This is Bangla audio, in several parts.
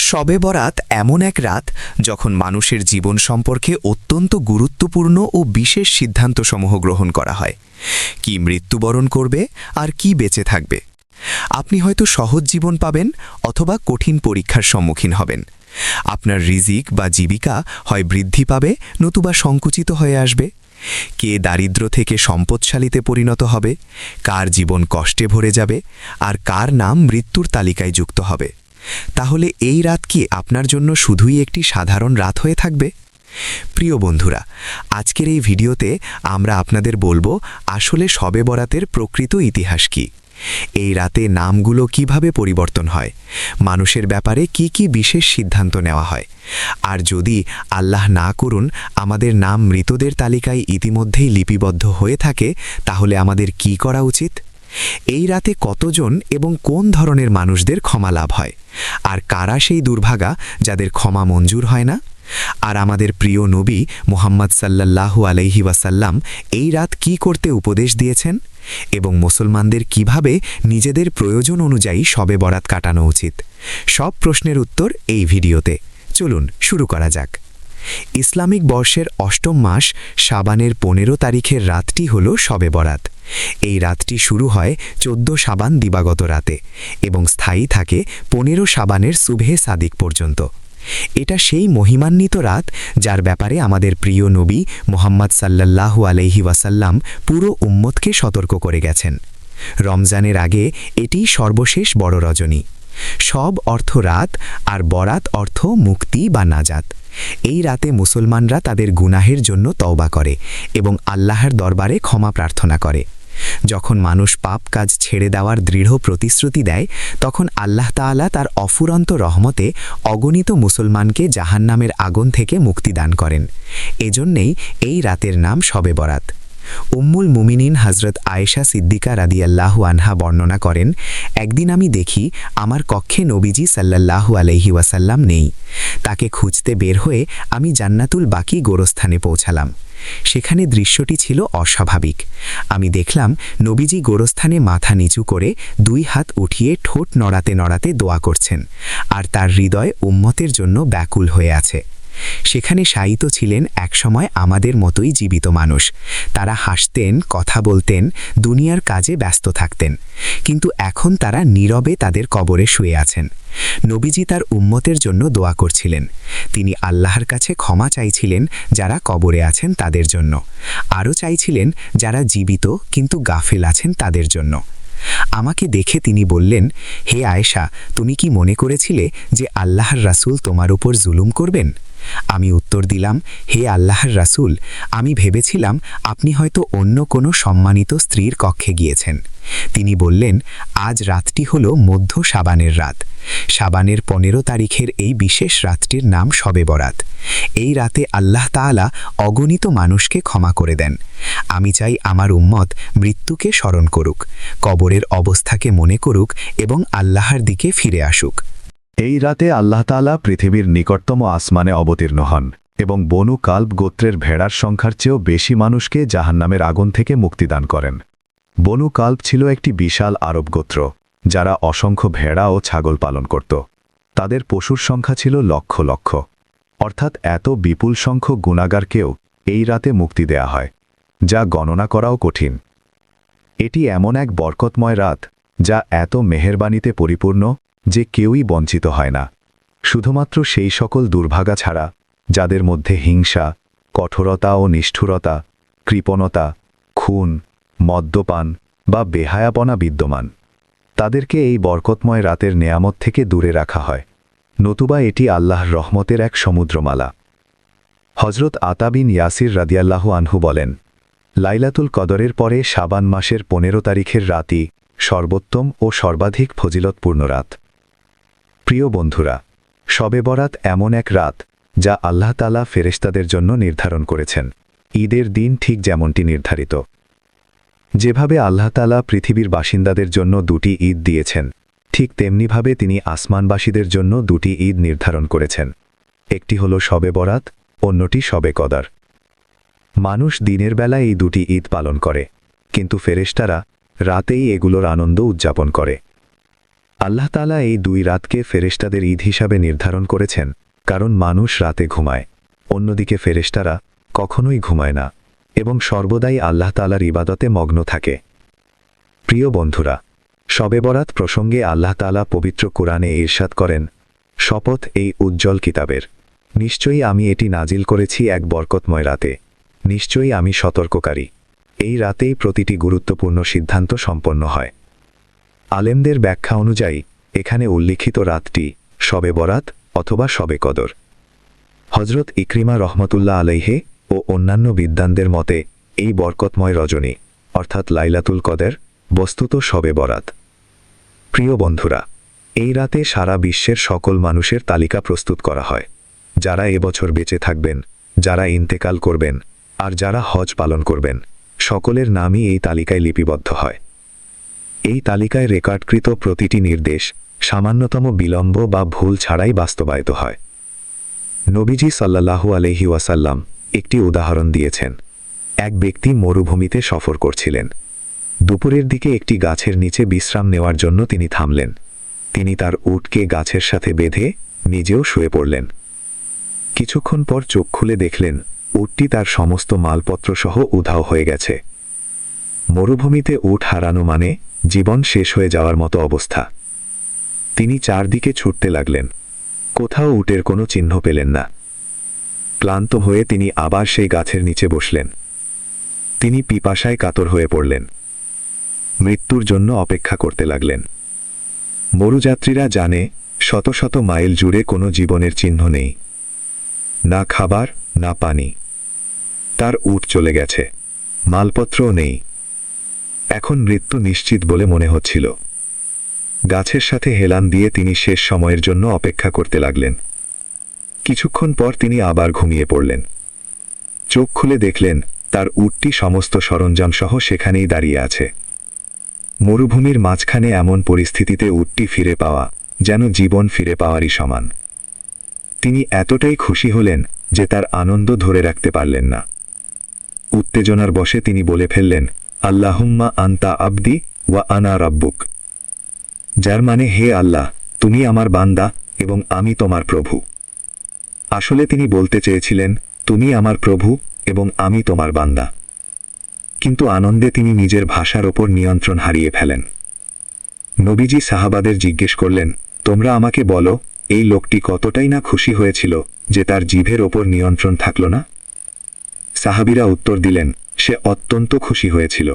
শবে বরাত এমন এক রাত যখন মানুষের জীবন সম্পর্কে অত্যন্ত গুরুত্বপূর্ণ ও বিশেষ সিদ্ধান্তসমূহ গ্রহণ করা হয়। কি মৃত্যুবরণ করবে আর কি বেঁচে থাকবে। আপনি হয়তো সহজ জীবন পাবেন অথবা কঠিন পরীক্ষার সম্মুখীন হবেন। আপনার রিজিক বা জীবিকা হয় বৃদ্ধি পাবে নতুবা সংকুচিত হয়ে আসবে। কে দারিদ্র্য থেকে সম্পদশালীতে পরিণত হবে, কার জীবন কষ্টে ভরে যাবে, আর কার নাম মৃত্যুর তালিকায় যুক্ত হবে। তাহলে এই রাত কি আপনার জন্য শুধুই একটি সাধারণ রাত হয়ে থাকবে? প্রিয় বন্ধুরা, আজকের এই ভিডিওতে আমরা আপনাদের বলবো আসলে শবে বরাতের প্রকৃত ইতিহাস কি, এই রাতে নামগুলো কিভাবে পরিবর্তন হয়, মানুষের ব্যাপারে কি কি বিশেষ সিদ্ধান্ত নেওয়া হয়, আর যদি আল্লাহ না করুন আমাদের নাম মৃতদের তালিকায় ইতিমধ্যেই লিপিবদ্ধ হয়ে থাকে, তাহলে আমাদের কি করা উচিত। এই রাতে কতজন এবং কোন ধরনের মানুষদের ক্ষমা লাভ হয়, আর কারা সেই দুর্ভাগা যাদের ক্ষমা মঞ্জুর হয় না। আর আমাদের প্রিয় নবী মুহাম্মদ সাল্লাল্লাহু আলাইহি ওয়াসাল্লাম এই রাত কি করতে উপদেশ দিয়েছেন এবং মুসলমানদের কিভাবে নিজেদের প্রয়োজন অনুযায়ী শবে বরাত কাটানো উচিত, সব প্রশ্নের উত্তর এই ভিডিওতে। চলুন শুরু করা যাক। ইসলামিক বর্ষের অষ্টম মাস শাবানের 15 তারিখের রাতটি হল শবে বরাত। এই রাতটি শুরু হয় 14 শাবান দিবাগত রাতে এবং স্থায়ী থাকে 15 শাবানের সুবহে সাদিক পর্যন্ত। এটা সেই মহিমান্বিত রাত যার ব্যাপারে আমাদের প্রিয় নবী মুহাম্মদ সাল্লাল্লাহু আলাইহি ওয়াসাল্লাম পুরো উম্মতকে সতর্ক করে গেছেন। রমজানের আগে এটি সর্বশেষ বড় রজনী। সব অর্থ রাত আর বরাত অর্থ মুক্তি বা নাজাত। এই রাতে মুসলমানরা তাদের গুনাহের জন্য তওবা করে এবং আল্লাহর দরবারে ক্ষমা প্রার্থনা করে। যখন মানুষ পাপ কাজ ছেড়ে দেওয়ার দৃঢ় প্রতিশ্রুতি দেয়, তখন আল্লাহ তাআলা তার অফুরন্ত রহমতে অগণিত মুসলমানকে জাহান্নামের আগুন থেকে মুক্তি দান করেন। এজন্যেই এই রাতের নাম শবে বরাত। উম্মুল মুমিনিন হযরত আয়েশা সিদ্দিকা রাদিয়াল্লাহু আনহা বর্ণনা করেন, একদিন আমি দেখি আমার কক্ষে নবীজি সাল্লাল্লাহু আলাইহি ওয়াসাল্লাম নেই। তাকে খুঁজতে বের হয়ে আমি জান্নাতুল বাকি গোরস্থানে পৌঁছালাম। সেখানে দৃশ্যটি ছিল অস্বাভাবিক। আমি দেখলাম নবীজি গোরস্থানে মাথা নিচু করে 2 হাত উঠিয়ে ঠোঁট নড়াতে নড়াতে দোয়া করছেন, আর তার হৃদয় উম্মতের জন্য ব্যাকুল হয়ে আছে। সেখানে শায়িত ছিলেন একসময় আমাদের মতোই জীবিত মানুষ। তারা হাসতেন, কথা বলতেন, দুনিয়ার কাজে ব্যস্ত থাকতেন, কিন্তু এখন তারা নীরবে তাদের কবরে শুয়ে আছেন। নবীজি তার উম্মতের জন্য দোয়া করছিলেন। তিনি আল্লাহর কাছে ক্ষমা চাইছিলেন যারা কবরে আছেন তাদের জন্য, আরও চাইছিলেন যারা জীবিত কিন্তু গাফেল আছেন তাদের জন্য। আমাকে দেখে তিনি বললেন, হে আয়েশা, তুমি কি মনে করেছিলে যে আল্লাহর রাসূল তোমার উপর জুলুম করবেন? আমি উত্তর দিলাম, হে আল্লাহর রাসূল, আমি ভেবেছিলাম আপনি হয়তো অন্য কোনো সম্মানিত স্ত্রীর কক্ষে গিয়েছেন। তিনি বললেন, আজ রাতটি হল মধ্য শাবানের রাত। শাবানের 15 তারিখের এই বিশেষ রাতটির নাম শবে বরাত। এই রাতে আল্লাহ তাআলা অগণিত মানুষকে ক্ষমা করে দেন। আমি চাই আমার উম্মত মৃত্যুকে স্মরণ করুক, কবরের অবস্থাকে মনে করুক এবং আল্লাহর দিকে ফিরে আসুক। এই রাতে আল্লাহ তাআলা পৃথিবীর নিকটতম আসমানে অবতীর্ণ হন এবং বনু কালব গোত্রের ভেড়ার সংখ্যার চেয়েও বেশি মানুষকে জাহান্নামের আগুন থেকে মুক্তিদান করেন। বনু কালব ছিল একটি বিশাল আরব গোত্র, যারা অসংখ্য ভেড়া ও ছাগল পালন করত। তাদের পশুর সংখ্যা ছিল লক্ষ লক্ষ, অর্থাৎ এত বিপুল সংখ্যক গুনাহগারকেও এই রাতে মুক্তি দেয়া হয়, যা গণনা করাও কঠিন। এটি এমন এক বরকতময় রাত যা এত মেহেরবানিতে পরিপূর্ণ যে কেউই বঞ্চিত হয় না, শুধুমাত্র সেই সকল দুর্ভাগা ছাড়া যাদের মধ্যে হিংসা, কঠোরতা ও নিষ্ঠুরতা, কৃপণতা, খুন, মদ্যপান বা বেহায়াপনা বিদ্যমান। তাদেরকে এই বরকতময় রাতের নেয়ামত থেকে দূরে রাখা হয়, নতুবা এটি আল্লাহর রহমতের এক সমুদ্রমালা। হযরত আতা বিন ইয়াসির রাদিয়াল্লাহু আনহু বলেন, লাইলাতুল কদরের পরে শাবান মাসের 15 তারিখের রাতই সর্বোত্তম ও সর্বাধিক ফজিলতপূর্ণ রাত। প্রিয় বন্ধুরা, শবে বরাত এমন এক রাত যা আল্লাহ তাআলা ফেরেশতাদের জন্য নির্ধারণ করেছেন, ঈদের দিন ঠিক যেমনটি নির্ধারিত। যেভাবে আল্লাহ তাআলা পৃথিবীর বাসিন্দাদের জন্য 2টি ঈদ দিয়েছেন, ঠিক তেমনিভাবে তিনি আসমানবাসীদের জন্য 2টি ঈদ নির্ধারণ করেছেন। একটি হল শবে বরাত, অন্যটি শবে কদর। মানুষ দিনের বেলা এই 2টি ঈদ পালন করে, কিন্তু ফেরেশতারা রাতেই এগুলোর আনন্দ উদযাপন করে। আল্লাহ তাআলা এই 2 রাতকে ফেরেশতাদের ঈদ হিসাবে নির্ধারণ করেছেন, কারণ মানুষ রাতে ঘুমায়, অন্যদিকে ফেরেশতারা কখনোই ঘুমায় না এবং সর্বদাই আল্লাহ তাআলার ইবাদতে মগ্ন থাকে। প্রিয় বন্ধুরা, শবে বরাত প্রসঙ্গে আল্লাহ তাআলা পবিত্র কোরআনে ইরশাদ করেন, শপথ এই উজ্জ্বল কিতাবের, নিশ্চয়ই আমি এটি নাজিল করেছি এক বরকতময় রাতে, নিশ্চয়ই আমি সতর্ককারী। এই রাতেই প্রতিটি গুরুত্বপূর্ণ সিদ্ধান্ত সম্পন্ন হয়। আলেমদের ব্যাখ্যা অনুযায়ী এখানে উল্লিখিত রাতটি শবে বরাত অথবা শবে কদর। হজরত ইকরিমা রহমতুল্লাহ আলাইহে ও অন্যান্য বিদ্বানদের মতে এই বরকতময় রজনী অর্থাৎ লাইলাতুল কদর বস্তুত শবে বরাত। প্রিয় বন্ধুরা, এই রাতে সারা বিশ্বের সকল মানুষের তালিকা প্রস্তুত করা হয়, যারা এবছর বেঁচে থাকবেন, যারা ইন্তেকাল করবেন আর যারা হজ পালন করবেন, সকলের নামই এই তালিকায় লিপিবদ্ধ হয়। এই তালিকায় রেকর্ডকৃত প্রতিটি নির্দেশ সামান্যতম বিলম্ব বা ভুল ছাড়াই বাস্তবায়িত হয়। নবীজি সাল্লাল্লাহু আলাইহি ওয়াসাল্লাম একটি উদাহরণ দিয়েছেন। এক ব্যক্তি মরুভূমিতে সফর করছিলেন। দুপুরের দিকে একটি গাছের নিচে বিশ্রাম নেওয়ার জন্য তিনি থামলেন। তিনি তার উটকে গাছের সাথে বেঁধে নিজেও শুয়ে পড়লেন। কিছুক্ষণ পর চোখ খুলে দেখলেন উটটি তার সমস্ত মালপত্র সহ উধাও হয়ে গেছে। মরুভূমিতে উট হারানো মানে জীবন শেষ হয়ে যাওয়ার মতো অবস্থা। তিনি চারদিকে ছুটতে লাগলেন, কোথাও উটের কোনো চিহ্ন পেলেন না। ক্লান্ত হয়ে তিনি আবার সেই গাছের নিচে বসলেন। তিনি পিপাসায় কাতর হয়ে পড়লেন। মৃত্যুর জন্য অপেক্ষা করতে লাগলেন। মরুযাত্রীরা জানে শত শত মাইল জুড়ে কোনো জীবনের চিহ্ন নেই, না খাবার না পানি। তার উট চলে গেছে, মালপত্রও নেই। এখন মৃত্যু নিশ্চিত বলে মনে হচ্ছিল। গাছের সাথে হেলান দিয়ে তিনি শেষ সময়ের জন্য অপেক্ষা করতে লাগলেন। কিছুক্ষণ পর তিনি আবার ঘুমিয়ে পড়লেন। চোখ খুলে দেখলেন তার উটটি সমস্ত সরঞ্জাম সহ সেখানেই দাঁড়িয়ে আছে। মরুভূমির মাঝখানে এমন পরিস্থিতিতে উটটি ফিরে পাওয়া যেন জীবন ফিরে পাওয়ারই সমান। তিনি এতটাই খুশি হলেন যে তার আনন্দ ধরে রাখতে পারলেন না। উত্তেজনার বশে তিনি বলে ফেললেন, আল্লাহুম্মা আনতা আবদি ওয়া আনা রাব্বুক, যার মানে হে আল্লাহ, তুমি আমার বান্দা এবং আমি তোমার প্রভু। আসলে তিনি বলতে চেয়েছিলেন, তুমি আমার প্রভু এবং আমি তোমার বান্দা। কিন্তু আনন্দে তিনি নিজের ভাষার ওপর নিয়ন্ত্রণ হারিয়ে ফেলেন। নবীজি সাহাবাদের জিজ্ঞেস করলেন, তোমরা আমাকে বলো, এই লোকটি কতটাই না খুশি হয়েছিল যে তার জিভের ওপর নিয়ন্ত্রণ থাকল না? সাহাবীরা উত্তর দিলেন, সে অত্যন্ত খুশি হয়েছিল।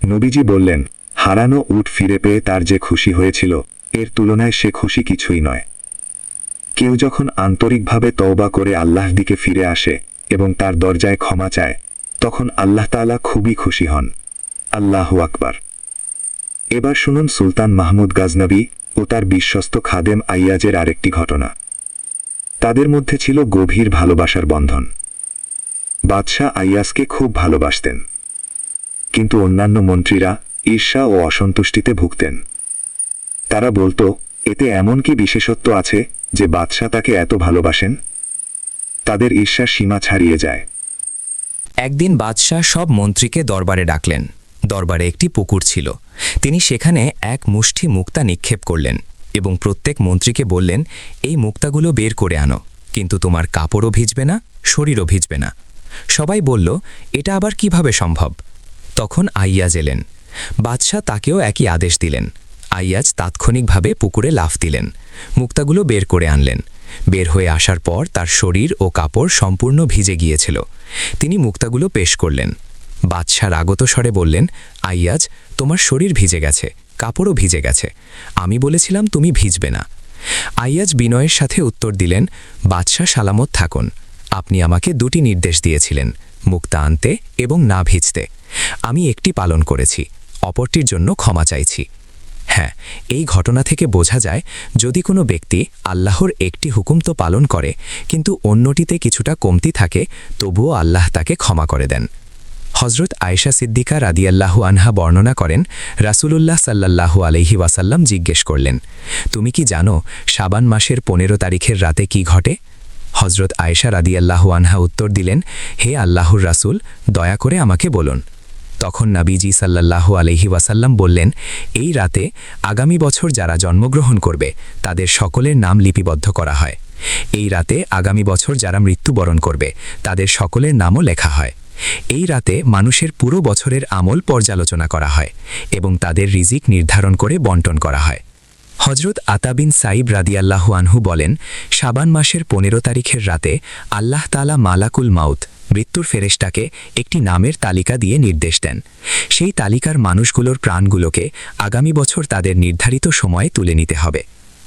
নবীজি বললেন, হারানো উট ফিরে পেয়ে তার যে খুশি হয়েছিল, এর তুলনায় সে খুশি কিছুই নয়। কেউ যখন আন্তরিকভাবে তওবা করে আল্লাহর দিকে ফিরে আসে এবং তার দরজায় ক্ষমা চায়, তখন আল্লাহ তাআলা খুবই খুশি হন। আল্লাহু আকবার। এবার শুনুন সুলতান মাহমুদ গাজনবী ও তার বিশ্বস্ত খাদেম আইয়াজের আরেকটি ঘটনা। তাদের মধ্যে ছিল গভীর ভালোবাসার বন্ধন। বাদশাহ আইয়াজকে খুব ভালোবাসতেন, কিন্তু অন্যান্য মন্ত্রীরা ঈর্ষা ও অসন্তুষ্টিতে ভুগতেন। তারা বলতো, এতে এমন কি বিশেষত্ব আছে যে বাদশাহ তাকে এত ভালোবাসেন? তাদের ঈর্ষার সীমা ছাড়িয়ে যায়। একদিন বাদশাহ সব মন্ত্রীকে দরবারে ডাকলেন। দরবারে একটি পুকুর ছিল। তিনি সেখানে এক মুষ্টি মুক্তা নিক্ষেপ করলেন এবং প্রত্যেক মন্ত্রীকে বললেন, এই মুক্তাগুলো বের করে আনো, কিন্তু তোমার কাপড়ও ভিজবে না, শরীরও ভিজবে না। সবাই বলল, এটা আবার কিভাবে সম্ভব? তখন আইয়াজ এলেন। বাদশাহ তাকেও একই আদেশ দিলেন। আইয়াজ তাৎক্ষণিকভাবে পুকুরে লাফ দিলেন, মুক্তাগুলো বের করে আনলেন। বের হয়ে আসার পর তার শরীর ও কাপড় সম্পূর্ণ ভিজে গিয়েছিল। তিনি মুক্তাগুলো পেশ করলেন। বাদশাহ রাগত স্বরে বললেন, আইয়াজ, তোমার শরীর ভিজে গেছে, কাপড়ও ভিজে গেছে, আমি বলেছিলাম তুমি ভিজবে না। আইয়াজ বিনয়ের সাথে উত্তর দিলেন, বাদশাহ সালামত থাকুন, আপনি আমাকে দুটি নির্দেশ দিয়েছিলেন, মুক্তা আনতে এবং না ভিজতে। আমি একটি পালন করেছি, অপরটির জন্য ক্ষমা চাইছি। হ্যাঁ, এই ঘটনা থেকে বোঝা যায়, যদি কোনো ব্যক্তি আল্লাহর একটি হুকুম তো পালন করে, কিন্তু অন্যটিতে কিছুটা কমতি থাকে, তবুও আল্লাহ তাকে ক্ষমা করে দেন। হজরত আয়েশা সিদ্দিকা রাদিয়াল্লাহু আনহা বর্ণনা করেন, রাসূলুল্লাহ সাল্লাল্লাহু আলাইহি ওয়াসাল্লাম জিজ্ঞেস করলেন, তুমি কি জানো শাবান মাসের 15 তারিখের রাতে কি ঘটে? হজরত আয়েশা রাদিয়াল্লাহু আনহা উত্তর দিলেন, হে আল্লাহর রাসূল, দয়া করে আমাকে বলুন। তখন নবীজি সাল্লাল্লাহু আলাইহি ওয়াসাল্লাম বললেন, এই রাতে আগামী বছর যারা জন্মগ্রহণ করবে তাদের সকলের নাম লিপিবদ্ধ করা হয়। এই রাতে আগামী বছর যারা মৃত্যুবরণ করবে তাদের সকলের নামও লেখা হয়। এই রাতে মানুষের পুরো বছরের আমল পর্যালোচনা করা হয় এবং তাদের রিজিক নির্ধারণ করে বন্টন করা হয়। হজরত আতা বিন সাইব রাদিয়াল্লাহু আনহু বলেন, শাবান মাসের 15 তারিখের রাতে আল্লাহ তাআলা মালাকুল মাউত মৃত্যুর ফেরেশতাকে একটি নামের তালিকা দিয়ে নির্দেশ দেন। সেই তালিকার মানুষগুলোর প্রাণগুলোকে আগামী বছর তাদের নির্ধারিত সময়ে তুলে নিতে হবে।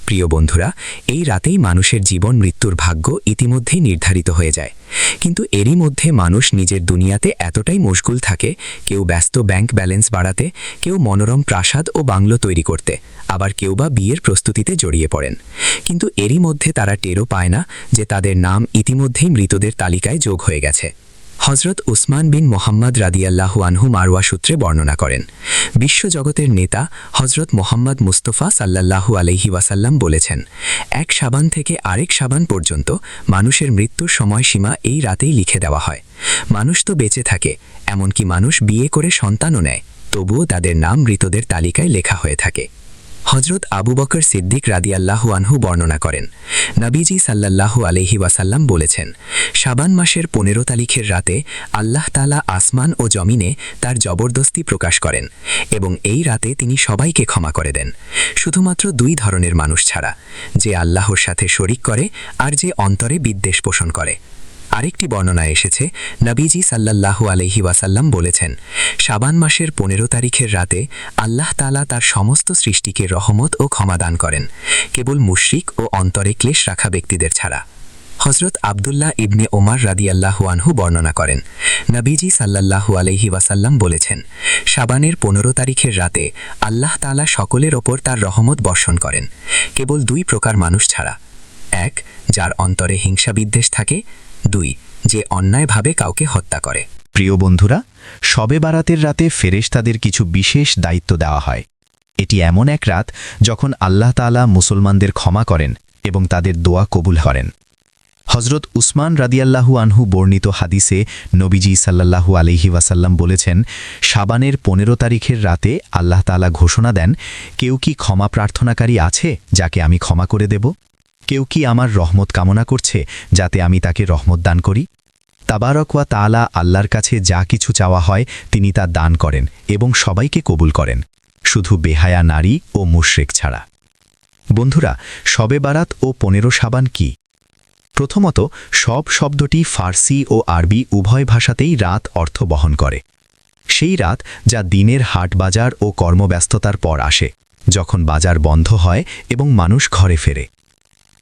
প্রিয় বন্ধুরা, এই রাতেই মানুষের জীবন মৃত্যুর ভাগ্য ইতিমধ্যেই নির্ধারিত হয়ে যায়, কিন্তু এরই মধ্যে মানুষ নিজের দুনিয়াতে এতটাই মশগুল থাকে, কেউ ব্যস্ত ব্যাংক ব্যালেন্স বাড়াতে, কেউ মনোরম প্রাসাদ ও বাংলো তৈরি করতে, আবার কেউ বা বিয়ের প্রস্তুতিতে জড়িয়ে পড়েন। কিন্তু এরই মধ্যে তারা টেরও পায় না যে তাদের নাম ইতিমধ্যেই মৃতদের তালিকায় যোগ হয়ে গেছে। হজরত উসমান বিন মোহাম্মদ রাদিয়াল্লাহু আনহু মারওয়া সূত্রে বর্ণনা করেন, বিশ্বজগতের নেতা হজরত মোহাম্মদ মুস্তফা সাল্লাল্লাহু আলাইহি ওয়াসাল্লাম বলেছেন, এক শাবান থেকে আরেক শাবান পর্যন্ত মানুষের মৃত্যুর সময়সীমা এই রাতেই লিখে দেওয়া হয়। মানুষ তো বেঁচে থাকে, এমনকি মানুষ বিয়ে করে সন্তানও নেয়, তবুও তাদের নাম মৃতদের তালিকায় লেখা হয়ে থাকে। হজরত আবু বকর সিদ্দিক রাদিয়াল্লাহু আনহু বর্ণনা করেন, নবীজি সাল্লাল্লাহু আলাইহি ওয়াসাল্লাম বলেছেন, শাবান মাসের 15 তারিখের রাতে আল্লাহ তাআলা আসমান ও জমিনে তার জবরদস্তি প্রকাশ করেন এবং এই রাতে তিনি সবাইকে ক্ষমা করে দেন, শুধুমাত্র 2 ধরনের মানুষ ছাড়া, যে আল্লাহর সাথে শরিক করে আর যে অন্তরে বিদ্বেষ পোষণ করে। আরেকটি বর্ণনায় এসেছে, নবীজি সাল্লাল্লাহু আলাইহি ওয়াসাল্লাম বলেছেন, শাবান মাসের 15 তারিখের রাতে আল্লাহ তাআলা তার সমস্ত সৃষ্টিকে রহমত ও ক্ষমা দান করেন, কেবল মুশরিক ও অন্তরে ক্লেশ রাখা ব্যক্তিদের ছাড়া। হজরত আবদুল্লাহ ইবনে ওমর রাদিয়াল্লাহু আনহু বর্ণনা করেন, নবীজি সাল্লাল্লাহু আলাইহি ওয়াসাল্লাম বলেছেন, শাবানের 15 তারিখের রাতে আল্লাহ তাআলা সকলের ওপর তার রহমত বর্ষণ করেন, কেবল 2 প্রকার মানুষ ছাড়া। 1, যার অন্তরে হিংসা বিদ্বেষ থাকে, 2, যে অন্যায়ভাবে কাউকে হত্যা করে। প্রিয় বন্ধুরা, শবে বারাতের রাতে ফেরেশতাদের কিছু বিশেষ দায়িত্ব দেওয়া হয়। এটি এমন এক রাত যখন আল্লাহ তাআলা মুসলমানদের ক্ষমা করেন এবং তাদের দোয়া কবুল করেন। হজরত উসমান রাদিয়াল্লাহু আনহু বর্ণিত হাদিসে নবীজি সাল্লাল্লাহু আলাইহি ওয়াসাল্লাম বলেছেন, শাবানের 15 তারিখের রাতে আল্লাহ তাআলা ঘোষণা দেন, কেউ কি ক্ষমা প্রার্থনাকারী আছে যাকে আমি ক্ষমা করে দেব? কেউ কি আমার রহমত কামনা করছে যাতে আমি তাকে রহমত দান করি? তাবারক ওয়া তাআলা আল্লাহর কাছে যা কিছু চাওয়া হয় তিনি তা দান করেন এবং সবাইকে কবুল করেন, শুধু বেহায়া নারী ও মুশরিক ছাড়া। বন্ধুরা, শবে বারাত ও 15 শাবান কি? প্রথমত, সব শব্দটি ফার্সি ও আরবি উভয় ভাষাতেই রাত অর্থ বহন করে। সেই রাত যা দিনের হাট বাজার ও কর্মব্যস্ততার পর আসে, যখন বাজার বন্ধ হয় এবং মানুষ ঘরে ফেরে।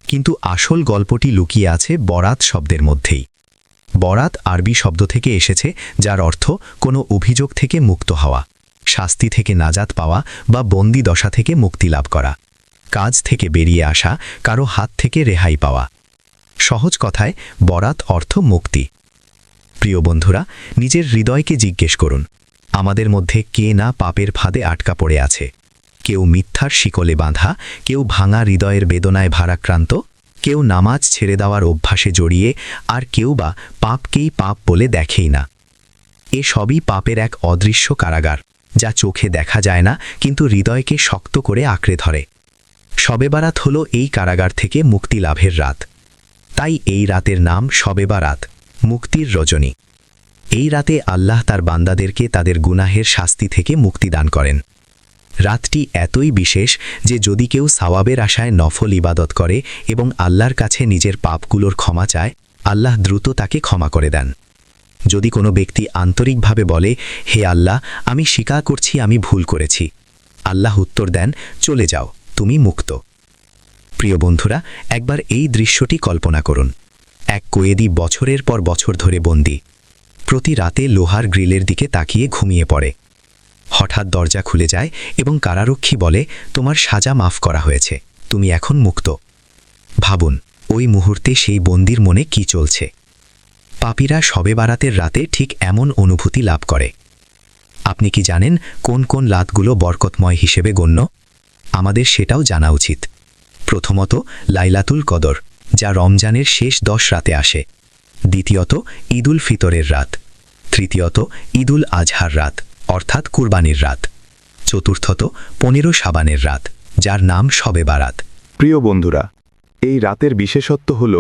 কিন্তু আসল গল্পটি লুকিয়ে আছে বরাত শব্দের মধ্যেই। বরাত আরবি শব্দ থেকে এসেছে, যার অর্থ কোনো অভিযোগ থেকে মুক্ত হওয়া, শাস্তি থেকে নাজাত পাওয়া বা বন্দি দশা থেকে মুক্তি লাভ করা, কাজ থেকে বেরিয়ে আসা, কারো হাত থেকে রেহাই পাওয়া। সহজ কথায় বরাত অর্থ মুক্তি। প্রিয় বন্ধুরা, নিজের হৃদয়কে জিজ্ঞেস করুন, আমাদের মধ্যে কে না পাপের ফাঁদে আটকা পড়ে আছে? কেউ মিথ্যার শিকলে বাঁধা, কেউ ভাঙা হৃদয়ের বেদনায় ভারাক্রান্ত, কেউ নামাজ ছেড়ে দেওয়ার অভ্যাসে জড়িয়ে, আর কেউ বা পাপকেই পাপ বলে দেখেই না। এ সবই পাপের এক অদৃশ্য কারাগার, যা চোখে দেখা যায় না কিন্তু হৃদয়কে শক্ত করে আঁকড়ে ধরে। শবে বারাত হল এই কারাগার থেকে মুক্তি লাভের রাত। তাই এই রাতের নাম শবে বারাত, মুক্তির রজনী। এই রাতে আল্লাহ তার বান্দাদেরকে তাদের গুনাহের শাস্তি থেকে মুক্তি দান করেন। রাতটি এতই বিশেষ যে যদি কেউ সাওয়াবের আশায় নফল ইবাদত করে এবং আল্লাহর কাছে নিজের পাপগুলোর ক্ষমা চায়, আল্লাহ দ্রুত তাকে ক্ষমা করে দেন। যদি কোনো ব্যক্তি আন্তরিকভাবে বলে, হে আল্লাহ, আমি স্বীকার করছি আমি ভুল করেছি, আল্লাহ উত্তর দেন, চলে যাও, তুমি মুক্ত। প্রিয় বন্ধুরা, একবার এই দৃশ্যটি কল্পনা করুন। এক কয়েদি বছরের পর বছর ধরে বন্দী, প্রতি রাতে লোহার গ্রিলের দিকে তাকিয়ে ঘুমিয়ে পড়ে। হঠাৎ দরজা খুলে যায় এবং কারারক্ষী বলে, তোমার সাজা মাফ করা হয়েছে, তুমি এখন মুক্ত। ভাবুন, ওই মুহূর্তে সেই বন্দীর মনে কি চলছে। পাপীরা শবে বারাতের রাতে ঠিক এমন অনুভূতি লাভ করে। আপনি কি জানেন কোন কোন রাতগুলো বরকতময় হিসেবে গণ্য? আমাদের সেটাও জানা উচিত। প্রথমত, লাইলাতুল কদর, যা রমজানের শেষ 10 রাতে আসে। দ্বিতীয়ত, ঈদুল ফিতরের রাত। তৃতীয়ত, ঈদুল আজহার রাত, অর্থাৎ কুরবানির রাত। চতুর্থত 15 শাবানের রাত, যার নাম শবে বারাত। প্রিয় বন্ধুরা, এই রাতের বিশেষত্ব হল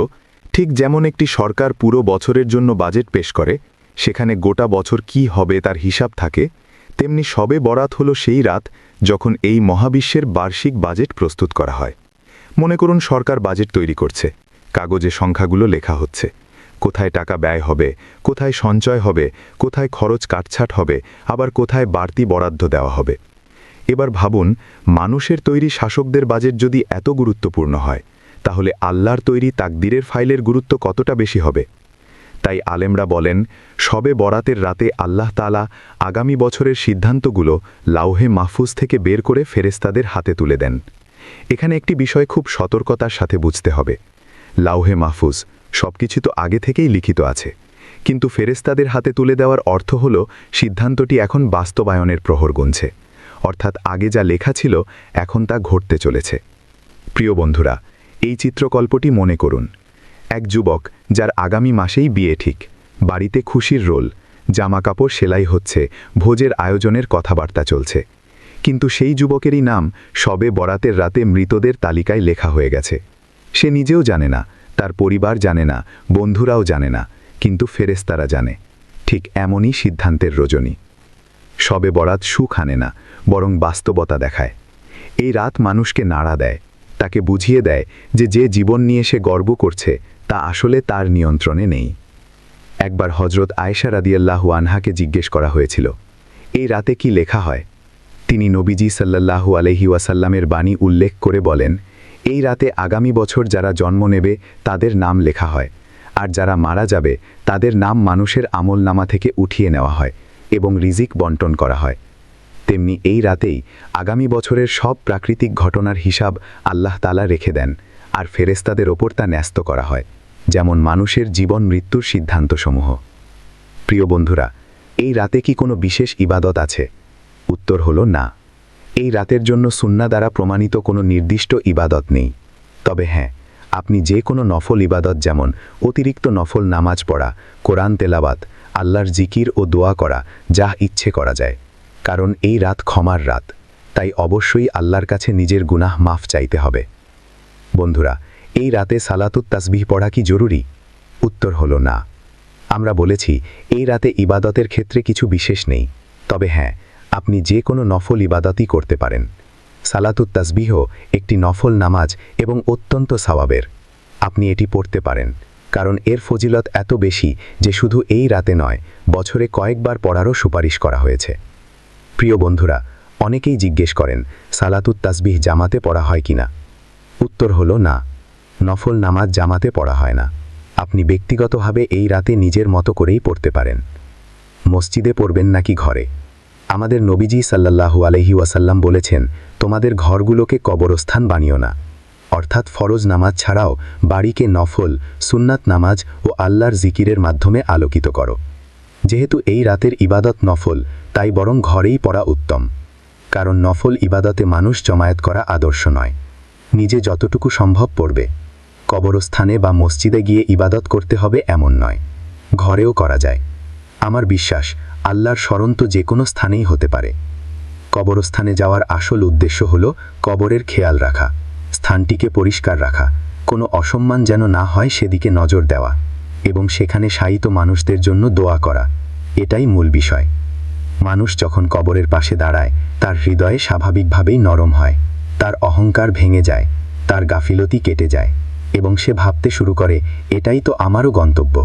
ঠিক যেমন একটি সরকার পুরো বছরের জন্য বাজেট পেশ করে, সেখানে গোটা বছর কি হবে তার হিসাব থাকে, তেমনি শবে বরাত হল সেই রাত যখন এই মহাবিশ্বের বার্ষিক বাজেট প্রস্তুত করা হয়। মনে করুন সরকার বাজেট তৈরি করছে, কাগজে সংখ্যাগুলো লেখা হচ্ছে, কোথায় টাকা ব্যয় হবে, কোথায় সঞ্চয় হবে, কোথায় খরচ কাটছাট হবে, আবার কোথায় বাড়তি বরাদ্দ দেওয়া হবে। এবার ভাবুন, মানুষের তৈরি শাসকদের বাজেট যদি এত গুরুত্বপূর্ণ হয়, তাহলে আল্লাহর তৈরি তাকদিরের ফাইলের গুরুত্ব কতটা বেশি হবে। তাই আলেমরা বলেন, শবে বরাতের রাতে আল্লাহ তাআলা আগামী বছরের সিদ্ধান্তগুলো লাউহে মাহফুজ থেকে বের করে ফেরেশতাদের হাতে তুলে দেন। এখানে একটি বিষয় খুব সতর্কতার সাথে বুঝতে হবে। লাউহে মাহফুজ সবকিছু তো আগে থেকেই লিখিত আছে, কিন্তু ফেরেশতাদের হাতে তুলে দেওয়ার অর্থ হল সিদ্ধান্তটি এখন বাস্তবায়নের প্রহর গুনছে, অর্থাৎ আগে যা লেখা ছিল এখন তা ঘটতে চলেছে। প্রিয় বন্ধুরা, এই চিত্রকল্পটি মনে করুন। এক যুবক যার আগামী মাসেই বিয়ে ঠিক, বাড়িতে খুশির রোল, জামাকাপড় সেলাই হচ্ছে, ভোজের আয়োজনের কথাবার্তা চলছে, কিন্তু সেই যুবকেরই নাম শবে বরাতের রাতে মৃতদের তালিকায় লেখা হয়ে গেছে। সে নিজেও জানে না, তার পরিবার জানে না, বন্ধুরাও জানে না, কিন্তু ফেরেশতারা জানে। ঠিক এমনই সিদ্ধান্তের রজনী। শবে বরাত সুখ আনে না, বরং বাস্তবতা দেখায়। এই রাত মানুষকে নাড়া দেয়, তাকে বুঝিয়ে দেয় যে যে জীবন নিয়ে সে গর্ব করছে তা আসলে তার নিয়ন্ত্রণে নেই। একবার হজরত আয়েশা রাদিয়াল্লাহু আনহাকে জিজ্ঞেস করা হয়েছিল, এই রাতে কি লেখা হয়? তিনি নবীজি সাল্লাল্লাহু আলাইহি ওয়াসাল্লামের বাণী উল্লেখ করে বলেন, এই রাতে আগামী বছর যারা জন্ম নেবে তাদের নাম লেখা হয়, আর যারা মারা যাবে তাদের নাম মানুষের আমলনামা থেকে উঠিয়ে নেওয়া হয় এবং রিজিক বন্টন করা হয়। তেমনি এই রাতেই আগামী বছরের সব প্রাকৃতিক ঘটনার হিসাব আল্লাহ তাআলা রেখে দেন, আর ফেরেশতাদের ওপর তা ন্যস্ত করা হয়, যেমন মানুষের জীবন মৃত্যুর সিদ্ধান্তসমূহ। প্রিয় বন্ধুরা, এই রাতে কি কোনো বিশেষ ইবাদত আছে? উত্তর হলো না। এই রাতের জন্য সুন্নাহ দ্বারা প্রমাণিত কোনো নির্দিষ্ট ইবাদত নেই। তবে হ্যাঁ, আপনি যে কোনো নফল ইবাদত, যেমন অতিরিক্ত নফল নামাজ পড়া, কোরআন তেলাওয়াত, আল্লাহর জিকির ও দোয়া করা, যা ইচ্ছে করা যায়। কারণ এই রাত ক্ষমার রাত, তাই অবশ্যই আল্লাহর কাছে নিজের গুনাহ মাফ চাইতে হবে। বন্ধুরা, এই রাতে সালাতুত তাসবিহ পড়া কি জরুরি? উত্তর হলো না। আমরা বলেছি এই রাতে ইবাদতের ক্ষেত্রে কিছু বিশেষ নেই, তবে হ্যাঁ, আপনি যে কোনো নফল ইবাদতই করতে পারেন। সালাতুত তাসবিহ একটি নফল নামাজ এবং অত্যন্ত সওয়াবের। আপনি এটি পড়তে পারেন, কারণ এর ফজিলত এত বেশি যে শুধু এই রাতে নয়, বছরে কয়েকবার পড়ারও সুপারিশ করা হয়েছে। প্রিয় বন্ধুরা, অনেকেই জিজ্ঞেস করেন সালাতুত তাসবিহ জামাতে পড়া হয় কিনা। উত্তর হলো না। নফল নামাজ জামাতে পড়া হয় না। আপনি ব্যক্তিগতভাবে এই রাতে নিজের মতো করেই পড়তে পারেন। মসজিদে পড়বেন নাকি ঘরে? আমাদের নবীজি সাল্লাল্লাহু আলাইহি ওয়াসাল্লাম বলেছেন, তোমাদের ঘরগুলোকে কবরস্থান বানিও না। অর্থাৎ ফরজ নামাজ ছাড়াও বাড়িকে নফল, সুন্নাত নামাজ ও আল্লাহর জিকিরের মাধ্যমে আলোকিত করো। যেহেতু এই রাতের ইবাদত নফল, তাই বরং ঘরেই পড়া উত্তম। কারণ নফল ইবাদতে মানুষ জমায়েত করা আদর্শ নয়। নিজে যতটুকু সম্ভব পড়বে। কবরস্থানে বা মসজিদে গিয়ে ইবাদত করতে হবে এমন নয়, ঘরেও করা যায়। আমার বিশ্বাস, আল্লাহর স্মরণ তো যে কোনো স্থানেই হতে পারে। কবরস্থানে যাওয়ার আসল উদ্দেশ্য হল কবরের খেয়াল রাখা, স্থানটিকে পরিষ্কার রাখা, কোনো অসম্মান যেন না হয় সেদিকে নজর দেওয়া, এবং সেখানে শায়িত মানুষদের জন্য দোয়া করা। এটাই মূল বিষয়। মানুষ যখন কবরের পাশে দাঁড়ায়, তার হৃদয়ে স্বাভাবিকভাবেই নরম হয়, তার অহংকার ভেঙে যায়, তার গাফিলতি কেটে যায়, এবং সে ভাবতে শুরু করে, এটাই তো আমারও গন্তব্য।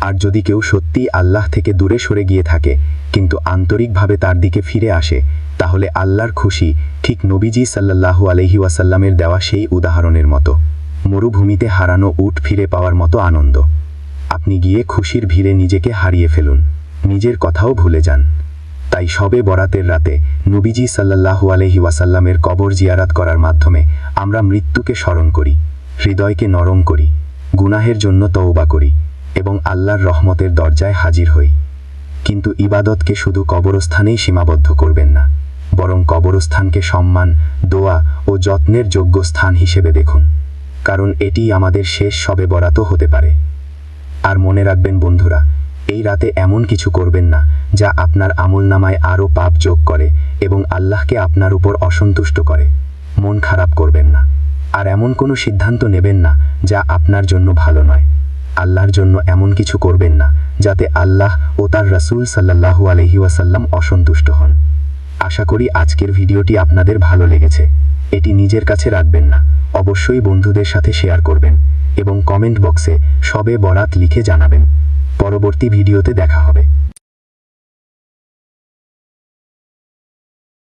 আর যদি কেউ সত্যিই আল্লাহ থেকে দূরে সরে গিয়ে থাকে, কিন্তু আন্তরিকভাবে তার দিকে ফিরে আসে, তাহলে আল্লাহর খুশি ঠিক নবীজি সাল্লাল্লাহু আলাইহি ওয়াসাল্লামের দেওয়া সেই উদাহরণের মতো, মরুভূমিতে হারানো উট ফিরে পাওয়ার মতো আনন্দ। আপনি গিয়ে খুশির ভিড়ে নিজেকে হারিয়ে ফেলুন, নিজের কথাও ভুলে যান। তাই শবে বরাতের রাতে নবীজি সাল্লাল্লাহু আলাইহি ওয়াসাল্লামের কবর জিয়ারাত করার মাধ্যমে আমরা মৃত্যুকে স্মরণ করি, হৃদয়কে নরম করি, গুনাহের জন্য তওবা করি এবং আল্লাহর রহমতের দরজায় হাজির হই। কিন্তু ইবাদতকে শুধু কবরস্থানেই সীমাবদ্ধ করবেন না, বরং কবরস্থানকে সম্মান, দোয়া ও যত্নের যোগ্য স্থান হিসেবে দেখুন, কারণ এটিই আমাদের শেষ শবে বরাতও হতে পারে। আর মনে রাখবেন বন্ধুরা, এই রাতে এমন কিছু করবেন না যা আপনার আমলনামায় আরও পাপ যোগ করে এবং আল্লাহকে আপনার উপর অসন্তুষ্ট করে। মন খারাপ করবেন না, আর এমন কোনো সিদ্ধান্ত নেবেন না যা আপনার জন্য ভালো নয়। আল্লাহর জন্য এমন কিছু করবেন না যাতে আল্লাহ ও তার রাসূল সাল্লাল্লাহু আলাইহি ওয়াসাল্লাম অসন্তুষ্ট হন। আশা করি আজকের ভিডিওটি আপনাদের ভালো লেগেছে। এটি নিজের কাছে রাখবেন না, অবশ্যই বন্ধুদের সাথে শেয়ার করবেন এবং কমেন্ট বক্সে শবে বরাত লিখে জানাবেন। পরবর্তী ভিডিওতে দেখা হবে।